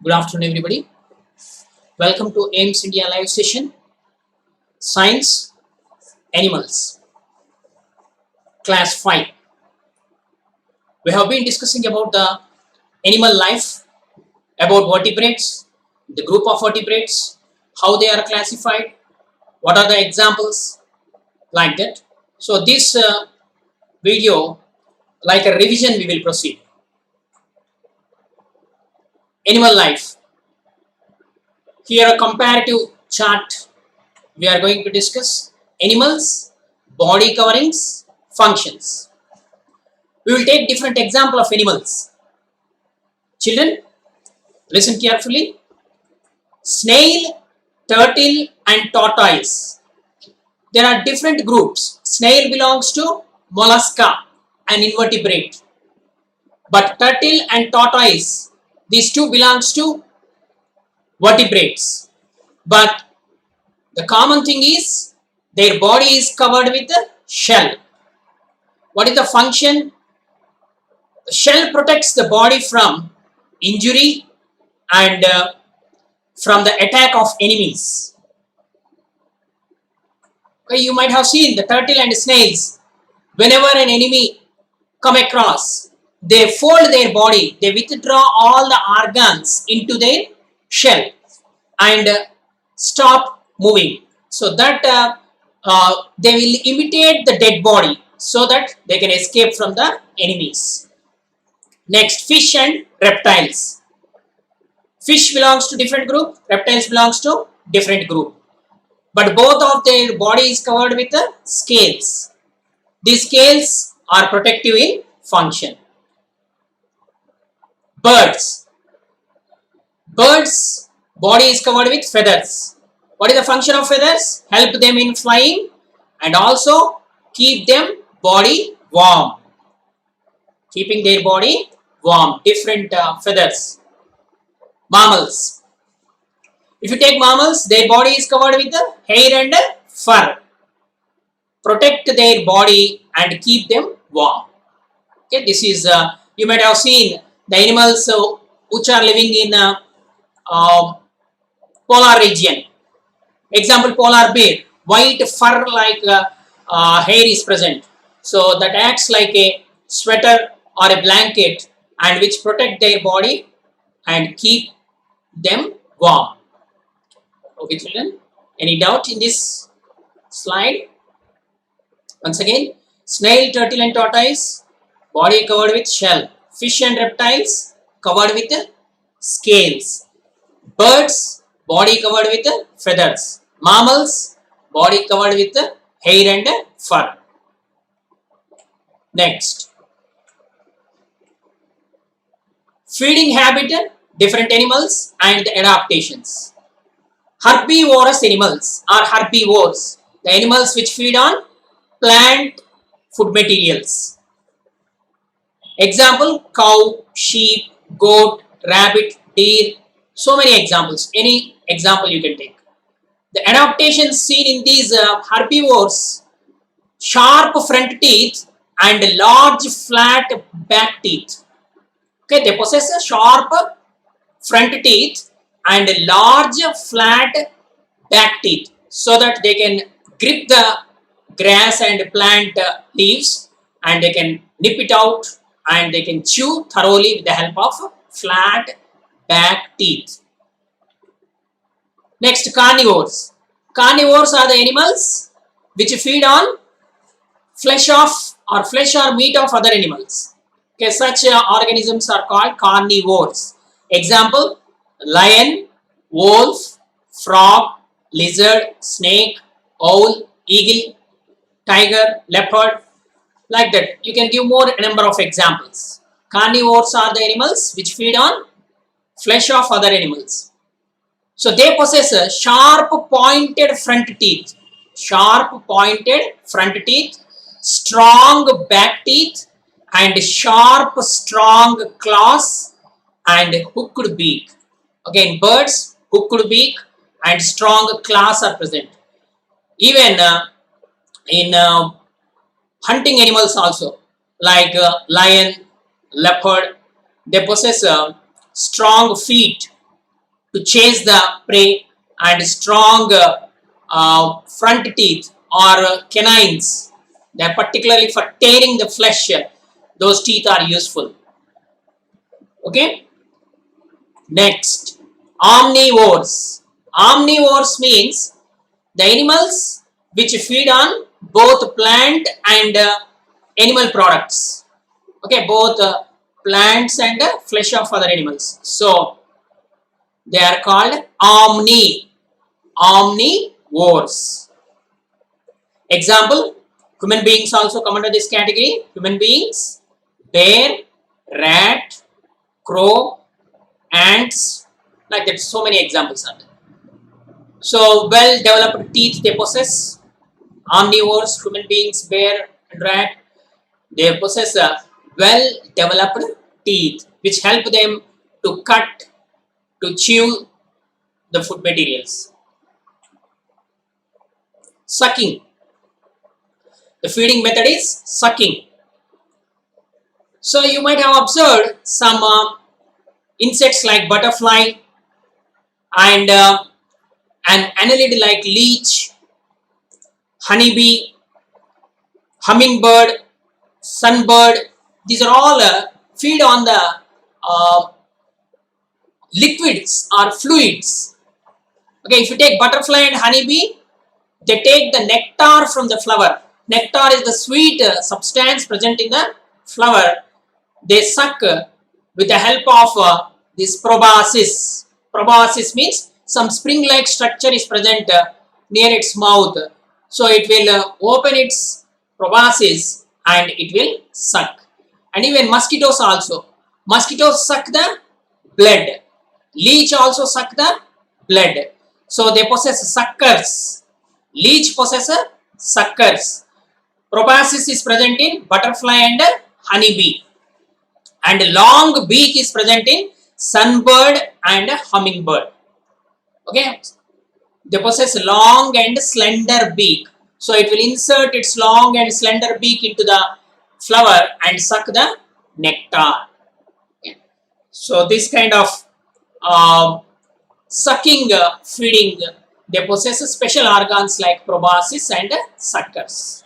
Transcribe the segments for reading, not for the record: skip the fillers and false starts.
Good afternoon, everybody. Welcome to AIMS India live session. Science, Animals, Class 5. We have been discussing about the animal life, about vertebrates, the group of vertebrates, how they are classified, what are the examples, like that. So this video, like a revision, we will proceed. Animal life. Here a comparative chart. We are going to discuss animals, body coverings, functions. We will take different example of animals. Children, listen carefully. Snail, turtle and tortoise. There are different groups. Snail belongs to mollusca, an invertebrate. But turtle and tortoise, these two belongs to vertebrates. But the common thing is their body is covered with a shell. What is the function? The shell protects the body from injury and from the attack of enemies. Okay, you might have seen the turtle and snails. Whenever an enemy come across, they fold their body, they withdraw all the organs into their shell and stop moving. So that they will imitate the dead body so that they can escape from the enemies. Next, fish and reptiles. Fish belongs to different group, reptiles belongs to different group. But both of their body is covered with scales. These scales are protective in function. Birds. Birds' body is covered with feathers. What is the function of feathers? Help them in flying and also keep them body warm. Keeping their body warm. Different feathers. Mammals. If you take mammals, their body is covered with hair and fur. Protect their body and keep them warm. Okay, this is you might have seen the animals which are living in polar region. Example, polar bear. White fur like hair is present. So that acts like a sweater or a blanket and which protect their body and keep them warm. Okay, children, any doubt in this slide? Once again, snail, turtle and tortoise, body covered with shell. Fish and reptiles covered with scales. Birds, body covered with feathers. Mammals, body covered with hair and fur. Next, feeding habit, different animals and the adaptations. Herbivorous animals are herbivores, the animals which feed on plant food materials. Example, cow, sheep, goat, rabbit, deer, so many examples. Any example you can take. The adaptations seen in these herbivores, sharp front teeth and large flat back teeth. Okay, they possess a sharp front teeth and large flat back teeth so that they can grip the grass and plant leaves and they can nip it out and they can chew thoroughly with the help of flat back teeth. Next, carnivores. Carnivores are the animals which feed on flesh or meat of other animals. Okay, such organisms are called carnivores. Example, lion, wolf, frog, lizard, snake, owl, eagle, tiger, leopard, like that. You can give more number of examples. Carnivores are the animals which feed on flesh of other animals. So they possess a sharp pointed front teeth, strong back teeth and sharp strong claws and hooked beak. Again, birds, hooked beak and strong claws are present. Even in hunting animals also, like lion, leopard, they possess strong feet to chase the prey, and strong front teeth or canines. They are particularly for tearing the flesh. Those teeth are useful. Okay. Next, omnivores. Omnivores means the animals which feed on both plant and animal products. Okay, both plants and flesh of other animals. So they are called omnivores. Example, human beings also come under this category. Human beings, bear, rat, crow, ants, like that. So many examples are there. So well developed teeth they possess. Omnivores, human beings, bear and rat, they possess a well developed teeth which help them to cut, to chew the food materials. Sucking. The feeding method is sucking. So you might have observed some insects like butterfly and an annelid like leech, honeybee, hummingbird, sunbird. These are all feed on the liquids or fluids. Okay, if you take butterfly and honeybee, they take the nectar from the flower. Nectar is the sweet substance present in the flower. They suck with the help of this proboscis. Proboscis means some spring-like structure is present near its mouth. So it will open its proboscis and it will suck. And even mosquitoes also. Mosquitoes suck the blood. Leech also suck the blood. So they possess suckers. Leech possesses suckers. Proboscis is present in butterfly and honeybee. And long beak is present in sunbird and hummingbird. Okay. They possess long and slender beak. So it will insert its long and slender beak into the flower and suck the nectar. Okay. So this kind of sucking, feeding, they possess special organs like proboscis and suckers.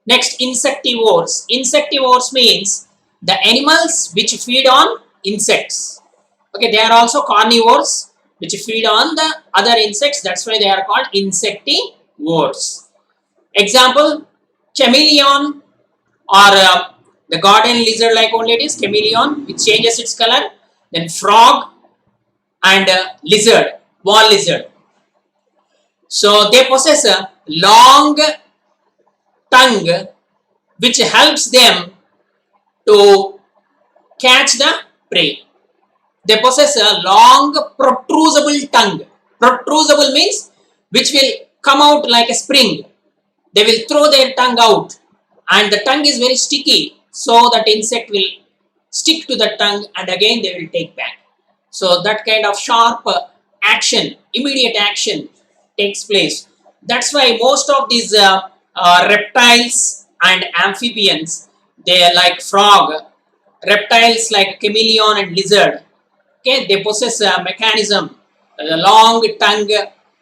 Next, insectivores. Insectivores means the animals which feed on insects. Okay, they are also carnivores which feed on the other insects. That's why they are called insectivores. Example, chameleon or the garden lizard like only it is, chameleon, which changes its color. Then frog and lizard, wall lizard. So they possess a long tongue which helps them to catch the prey. They possess a long protrusible tongue. Protrusible means which will come out like a spring. They will throw their tongue out and the tongue is very sticky, so that insect will stick to the tongue and again they will take back. So that kind of sharp action, immediate action takes place. That's why most of these reptiles and amphibians, they are like frog, reptiles like chameleon and lizard. Okay, they possess a mechanism, a long tongue,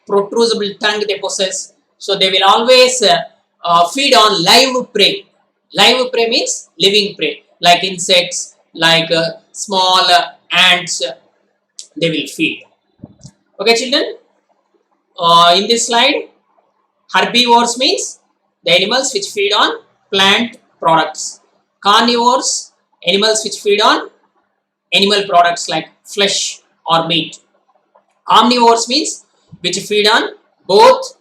protrusible tongue they possess. So they will always feed on live prey. Live prey means living prey, like insects, like small ants. They will feed. Okay, children. In this slide, herbivores means the animals which feed on plant products. Carnivores, animals which feed on animal products like flesh or meat. Omnivores means which feed on both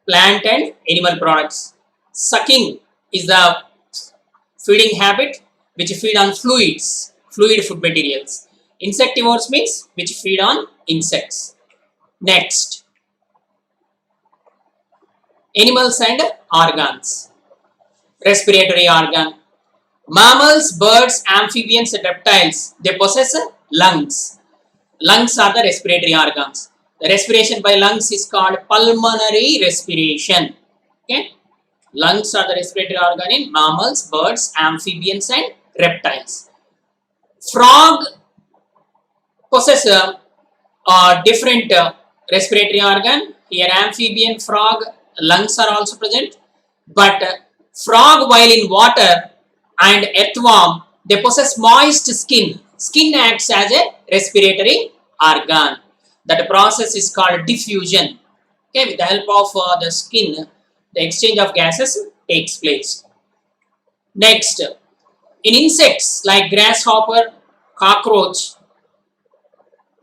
plant and animal products. Sucking is the feeding habit which feed on fluids, fluid food materials. Insectivores means which feed on insects. Next, animals and organs. Respiratory organ. Mammals, birds, amphibians and reptiles, they possess lungs. Lungs are the respiratory organs. The respiration by lungs is called pulmonary respiration. Okay? Lungs are the respiratory organ in mammals, birds, amphibians and reptiles. Frog possess different respiratory organ. Here amphibian, frog, lungs are also present. But frog, while in water, and earthworm, they possess moist skin. Skin acts as a respiratory organ. That process is called diffusion. Okay, with the help of the skin, the exchange of gases takes place. Next, in insects like grasshopper, cockroach,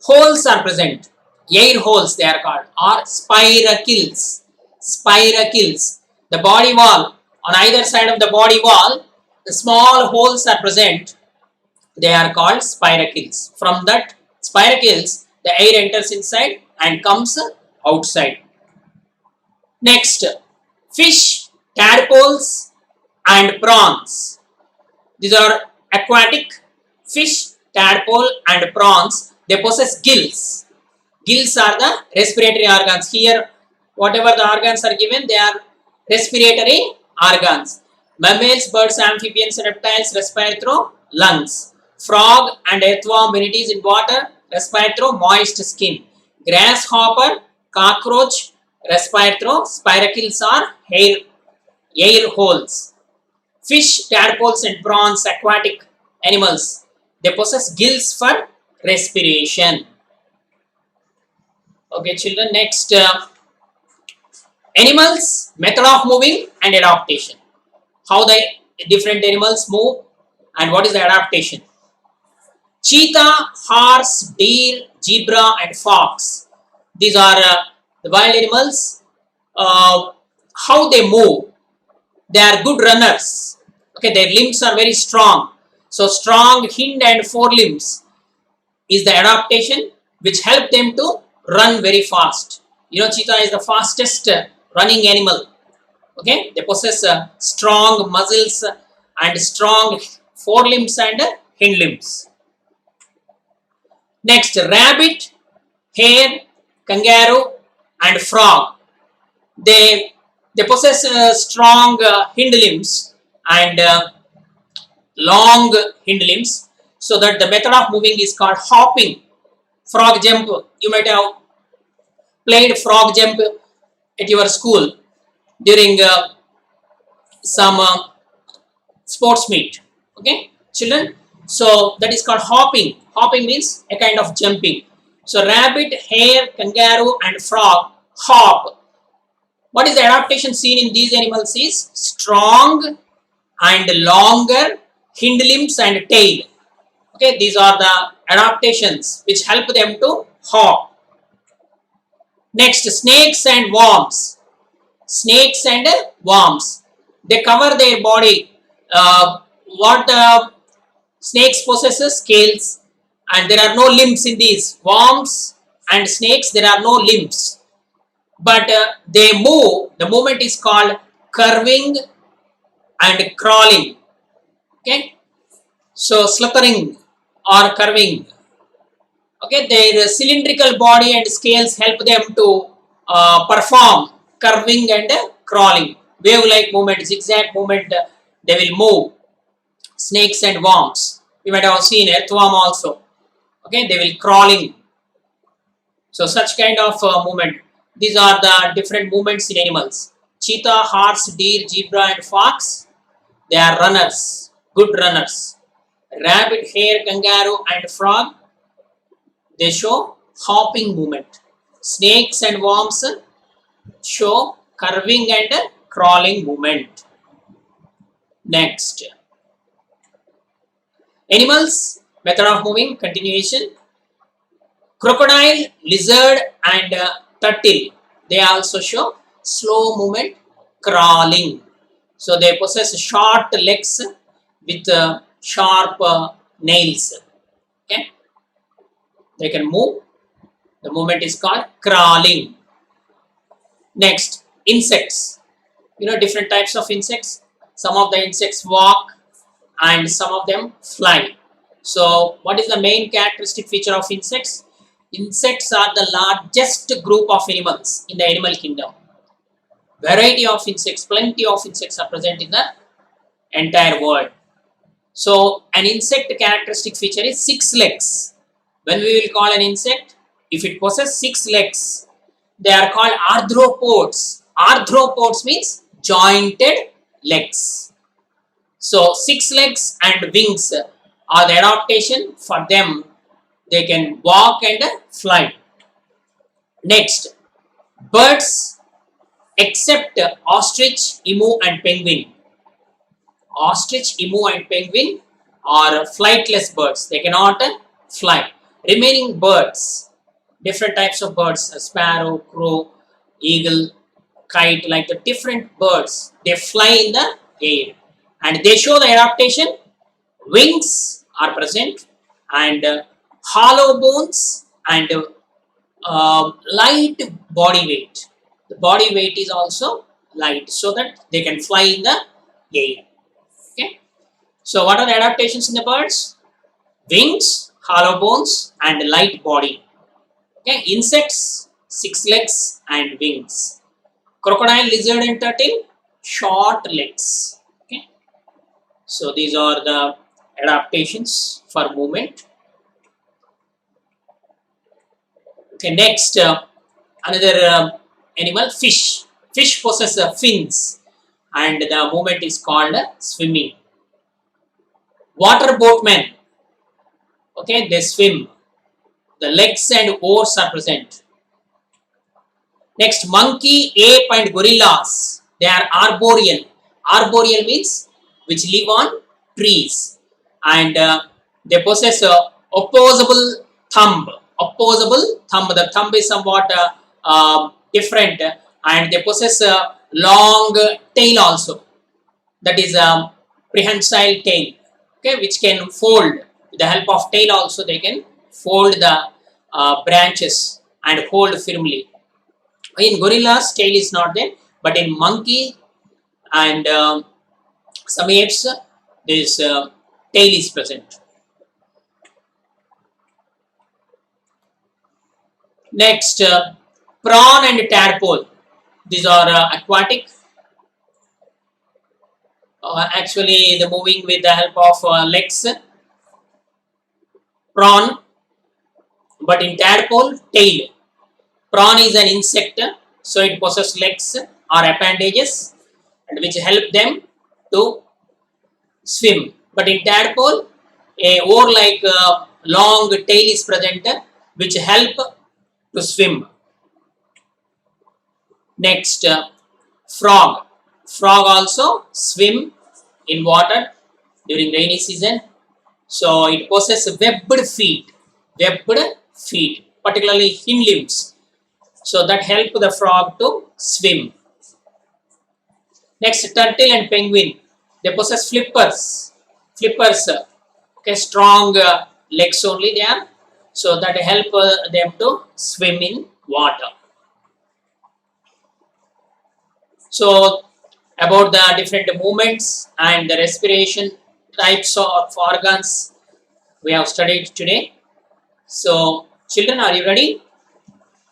holes are present. Air holes they are called, or spiracles. Spiracles. The body wall, on either side of the body wall, the small holes are present. They are called spiracles. From that spiracles, the air enters inside and comes outside. Next, fish, tadpoles, and prawns. These are aquatic fish, tadpole, and prawns. They possess gills. Gills are the respiratory organs. Here, whatever the organs are given, they are respiratory organs. Mammals, birds, amphibians, reptiles respire through lungs. Frog and earthworm, when it is in water, respire through moist skin. Grasshopper, cockroach respire through spiracles or air holes. Fish, tadpoles, and prawns, aquatic animals, they possess gills for respiration. Okay, children, next, animals, method of moving and adaptation. How the different animals move and what is the adaptation. Cheetah, horse, deer, zebra, and fox. These are the wild animals. How they move. They are good runners. Okay, their limbs are very strong. So strong hind and forelimbs is the adaptation which help them to run very fast. You know, cheetah is the fastest running animal. Okay, they possess strong muscles and strong forelimbs and hind limbs. Next, rabbit, hare, kangaroo, and frog. They possess strong hind limbs and long hind limbs, so that the method of moving is called hopping. Frog jump. You might have played frog jump at your school during some sports meet. Okay, children. So that is called hopping. Hopping means a kind of jumping. So rabbit, hare, kangaroo, and frog hop. What is the adaptation seen in these animals is strong and longer hind limbs and tail. Okay, these are the adaptations which help them to hop. Next, snakes and worms. Snakes and worms. They cover their body. What snakes possesses scales, and there are no limbs in these. Worms and snakes, there are no limbs. But they move. The movement is called curving and crawling. Okay, so slithering or curving. Okay, their cylindrical body and scales help them to perform curving and crawling. Wave-like movement, zigzag movement, they will move. Snakes and worms. You might have seen earthworm also. Okay, they will crawling. So such kind of movement. These are the different movements in animals. Cheetah, horse, deer, zebra, and fox. They are runners, good runners. Rabbit, hare, kangaroo, and frog. They show hopping movement. Snakes and worms show curving and crawling movement. Next, animals, method of moving, continuation. Crocodile, lizard, and turtle, they also show slow movement, crawling. So they possess short legs with sharp nails. Okay, they can move. The movement is called crawling. Next, insects. You know, different types of insects. Some of the insects walk and some of them fly. So what is the main characteristic feature of insects? Insects are the largest group of animals in the animal kingdom. Variety of insects, plenty of insects are present in the entire world. So an insect characteristic feature is 6 legs. When we will call an insect, If it possesses 6 legs, they are called arthropods. Arthropods means jointed legs. So 6 legs and wings are the adaptation for them. They can walk and fly. Next, birds except ostrich, emu and penguin. Ostrich, emu and penguin are flightless birds. They cannot fly. Remaining birds, different types of birds, a sparrow, crow, eagle, kite, like the different birds, they fly in the air. And they show the adaptation. Wings are present and hollow bones and light body weight. The body weight is also light so that they can fly in the air. Okay. So what are the adaptations in the birds? Wings, hollow bones and light body. Okay. Insects, 6 legs and wings. Crocodile, lizard and turtle, short legs. Okay. So these are the adaptations for movement. Okay, next another animal, fish. Fish possesses fins and the movement is called swimming. Water boatmen, okay, they swim. The legs and oars are present. Next, monkey, ape and gorillas, they are arboreal. Arboreal means which live on trees and they possess a opposable thumb. Opposable thumb, the thumb is somewhat different and they possess a long tail also, that is a prehensile tail, okay, which can fold. With the help of tail also they can fold the branches and hold firmly. In gorillas, tail is not there, but in monkey and some apes, this tail is present. Next, prawn and tadpole. These are aquatic. Actually, the moving with the help of legs. Prawn, but in tadpole, tail. Prawn is an insect, so it possesses legs or appendages and which help them to swim. But in tadpole, a oar like long tail is present which help to swim. Next, frog. Frog also swim in water during rainy season. So it possesses webbed feet, particularly hind limbs. So that help the frog to swim. Next, turtle and penguin. They possess flippers. Okay, strong legs only they are. So that help them to swim in water. So about the different movements and the respiration types of organs we have studied today. So children, are you ready?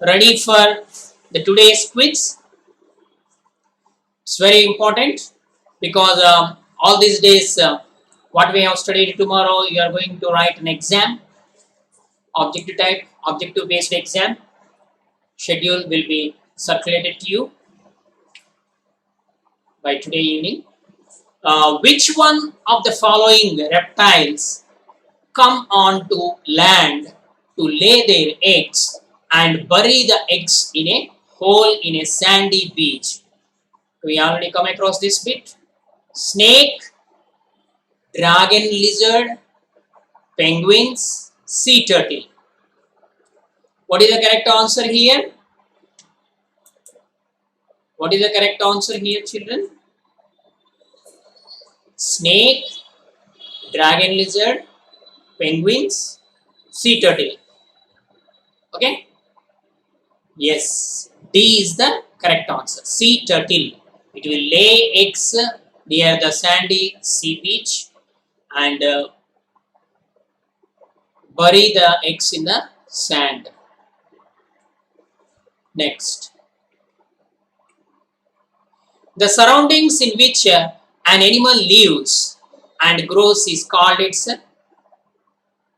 Ready for the today's quiz? It's very important because all these days what we have studied, tomorrow you are going to write an exam, objective type, objective based exam. Schedule will be circulated to you by today evening. Which one of the following reptiles come onto land to lay their eggs and bury the eggs in a hole in a sandy beach? We already come across this bit. Snake, dragon lizard, penguins, sea turtle. What is the correct answer here? What is the correct answer here, children? Snake, dragon lizard, penguins, sea turtle. Okay? Yes, D is the correct answer. Sea turtle. It will lay eggs near the sandy sea beach and bury the eggs in the sand. Next. The surroundings in which an animal lives and grows is called its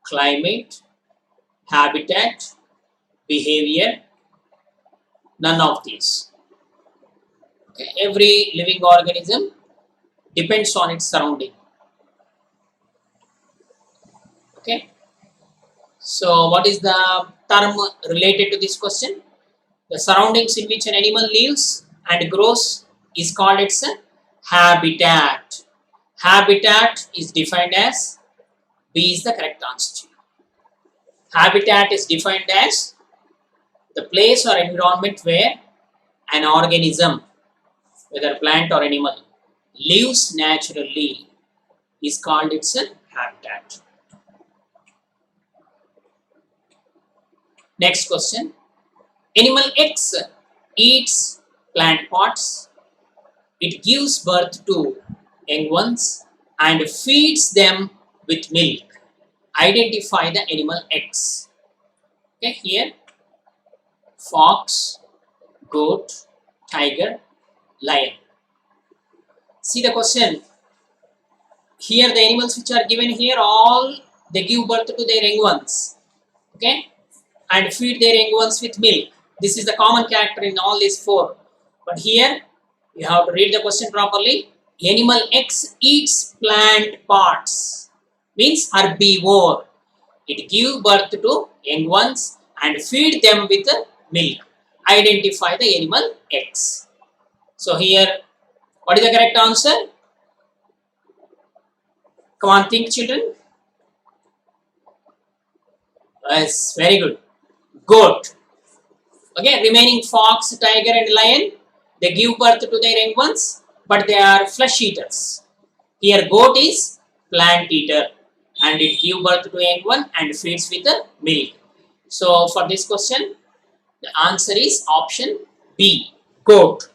climate, habitat, behavior, none of these. Okay. Every living organism depends on its surrounding. Okay. So what is the term related to this question? The surroundings in which an animal lives and grows is called its habitat. Habitat is defined as, B is the correct answer. Habitat is defined as the place or environment where an organism, whether plant or animal, lives naturally is called its habitat. Next question. Animal X eats plant pods. It gives birth to young ones and feeds them with milk. Identify the animal X. Okay, here fox, goat, tiger, lion. See the question. Here the animals which are given here, all they give birth to their young ones. Okay, and feed their young ones with milk. This is the common character in all these four. But here you have to read the question properly. Animal X eats plant parts. Means herbivore. It gives birth to young ones and feed them with milk. Identify the animal X. So here, what is the correct answer? Come on, think, children. Yes, very good. Goat. Okay, remaining fox, tiger and lion, they give birth to their young ones, but they are flesh eaters. Here goat is plant eater and it gives birth to a young one and feeds with the milk. So for this question, the answer is option B, goat.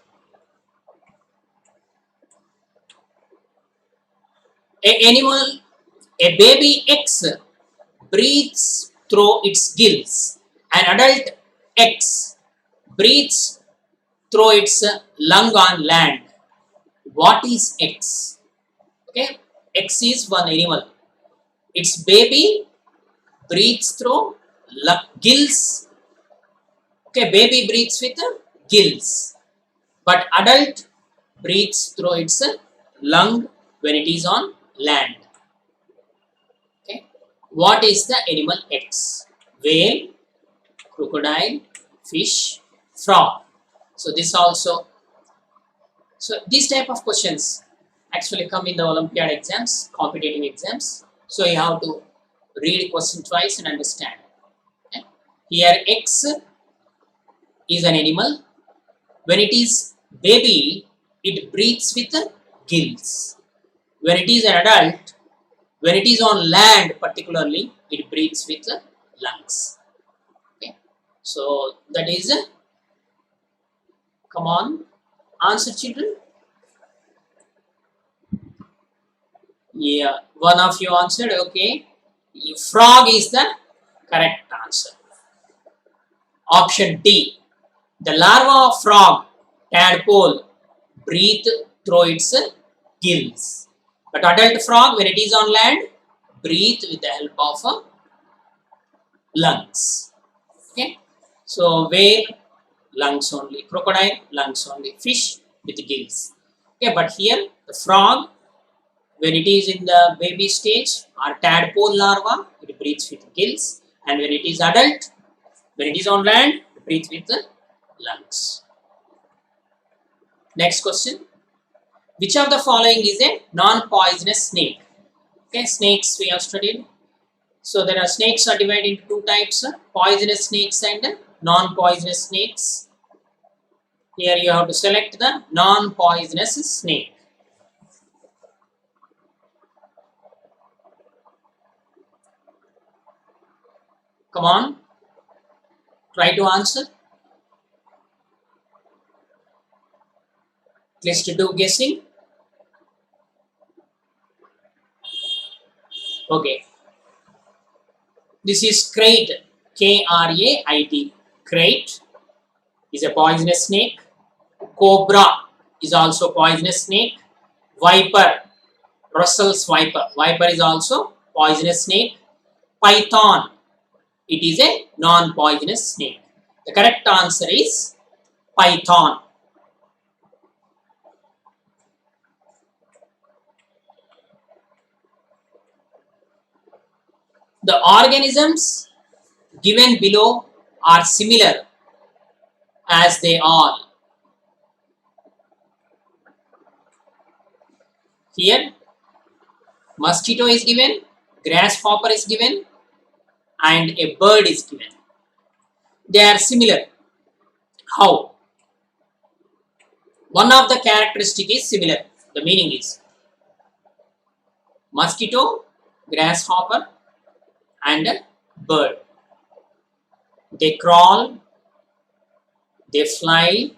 A baby X breathes through its gills. An adult X breathes through its lung on land. What is X? Okay, X is one animal. Its baby breathes through gills. Okay, baby breathes with gills, but adult breathes through its lung when it is on land. Okay, what is the animal X? Whale, crocodile, fish, frog. So this also, so these type of questions actually come in the Olympiad exams, competitive exams. So you have to read question twice and understand. Okay? Here X is an animal. When it is baby, it breathes with gills. When it is an adult, when it is on land particularly, it breathes with lungs. Okay? So that is, come on, answer, children. Yeah, one of you answered. Okay, frog is the correct answer. Option D. The larva of frog, tadpole, breathe through its gills. But adult frog, when it is on land, breathe with the help of lungs. Okay, so whale, lungs only. Crocodile, lungs only. Fish with gills. Okay, but here the frog, when it is in the baby stage or tadpole larva, it breathes with gills, and when it is adult, when it is on land, it breathes with the lungs. Next question. Which of the following is a non-poisonous snake? Okay, snakes we have studied. So there are snakes are divided into two types, poisonous snakes and non-poisonous snakes. Here you have to select the non-poisonous snake. Come on, try to answer. Let's do guessing. Okay. This is krait, K-R-A-I-T. Krait is a poisonous snake. Cobra is also poisonous snake. Viper, Russell's viper. Viper is also poisonous snake. Python, it is a non-poisonous snake. The correct answer is python. The organisms given below are similar as they all. Here, mosquito is given, grasshopper is given, and a bird is given. They are similar. How? One of the characteristic is similar. The meaning is mosquito, grasshopper, and a bird. They crawl, they fly,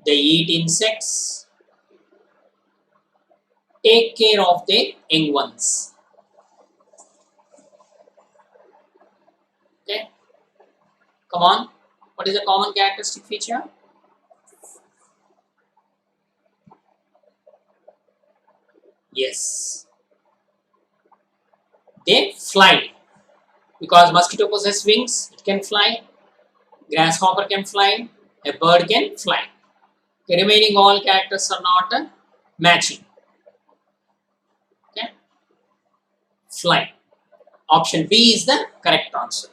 they eat insects, take care of their young ones. Okay, come on. What is the common characteristic feature? Yes, they fly because mosquito possesses wings. It can fly. Grasshopper can fly. A bird can fly. The remaining all characters are not matching. Okay, fly. Option B is the correct answer.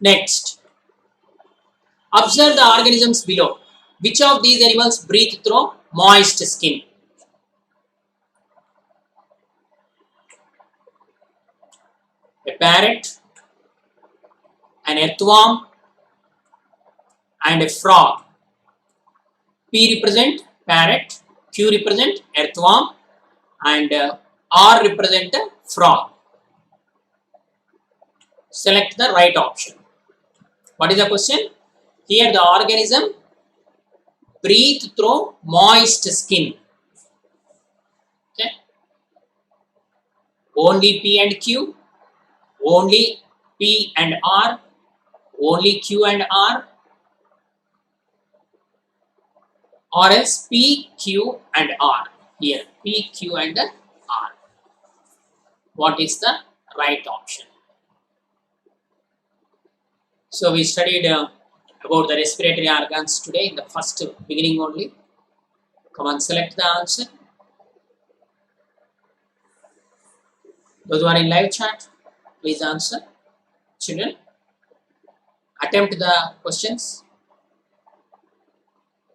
Next, observe the organisms below. Which of these animals breathe through moist skin? A parrot, an earthworm, and a frog. P represent parrot, Q represent earthworm, and R represent frog. Select the right option. What is the question? Here the organism breathe through moist skin. Okay. Only P and Q, only P and R, only Q and R, or else P, Q and R. Here P, Q and R. What is the right option? So we studied about the respiratory organs today in the first beginning only. Come on, select the answer. Those who are in live chat, please answer. Children, attempt the questions.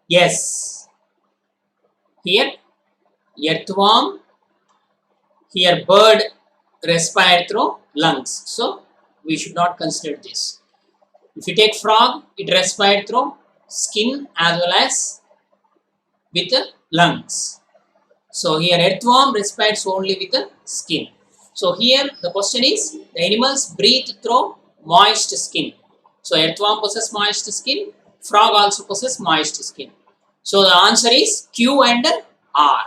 Yes. Here, earthworm. Here, bird respire through lungs. So, we should not consider this. If you take frog, it respires through skin as well as with the lungs. So, here earthworm respires only with the skin. So, here the question is, the animals breathe through moist skin. So, earthworm possesses moist skin, frog also possesses moist skin. So, the answer is Q and R.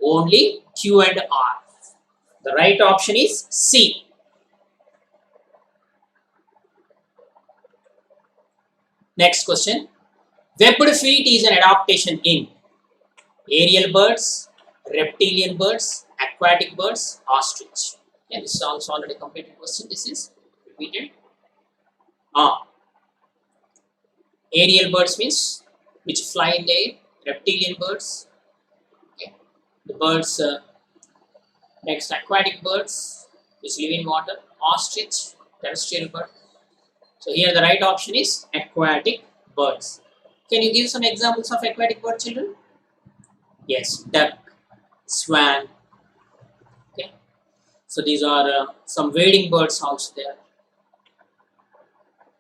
Only Q and R. The right option is C. Next question. Webbed feet is an adaptation in aerial birds, reptilian birds, aquatic birds, ostrich. Okay, this is also already completed question. This is repeated. Aerial birds means which fly in the air. Reptilian birds. Okay. The birds. Next, aquatic birds which live in water. Ostrich, terrestrial bird. So here the right option is aquatic birds. Can you give some examples of aquatic bird, children? Yes, duck, swan. Okay. So these are some wading birds also there.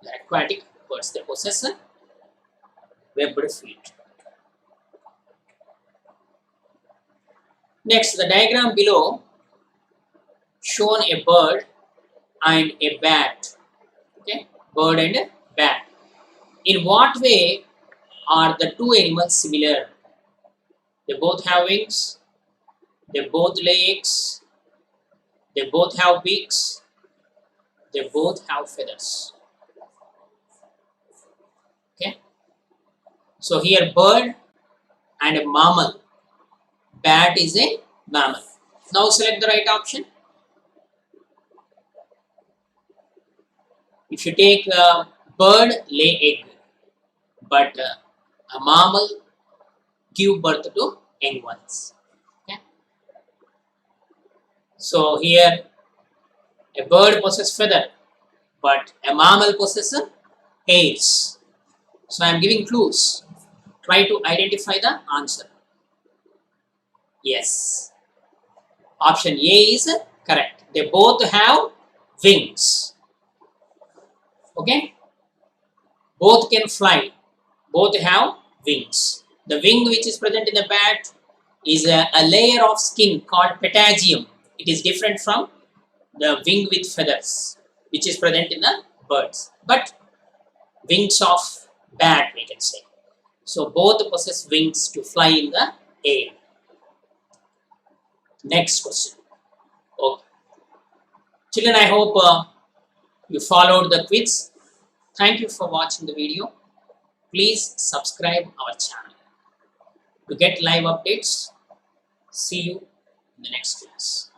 The aquatic birds, they possess a webbed feet. Next, the diagram below shown a bird and a bat. Okay, bird and a bat. In what way are the two animals similar? They both have wings, they both lay eggs, they both have beaks, they both have feathers. Okay. So here bird and a mammal. Bat is a mammal. Now select the right option. If you take a bird lay egg, but a mammal give birth to young ones. Okay? So here a bird possesses feather, but a mammal possesses hairs. So I am giving clues. Try to identify the answer. Yes. Option A is correct. They both have wings. Okay. Both can fly. Both have wings. The wing which is present in the bat is a layer of skin called patagium. It is different from the wing with feathers, which is present in the birds. But wings of bat, we can say. So both possess wings to fly in the air. Next question. Okay. Children, I hope you followed the quiz. Thank you for watching the video. Please subscribe our channel to get live updates. See you in the next class.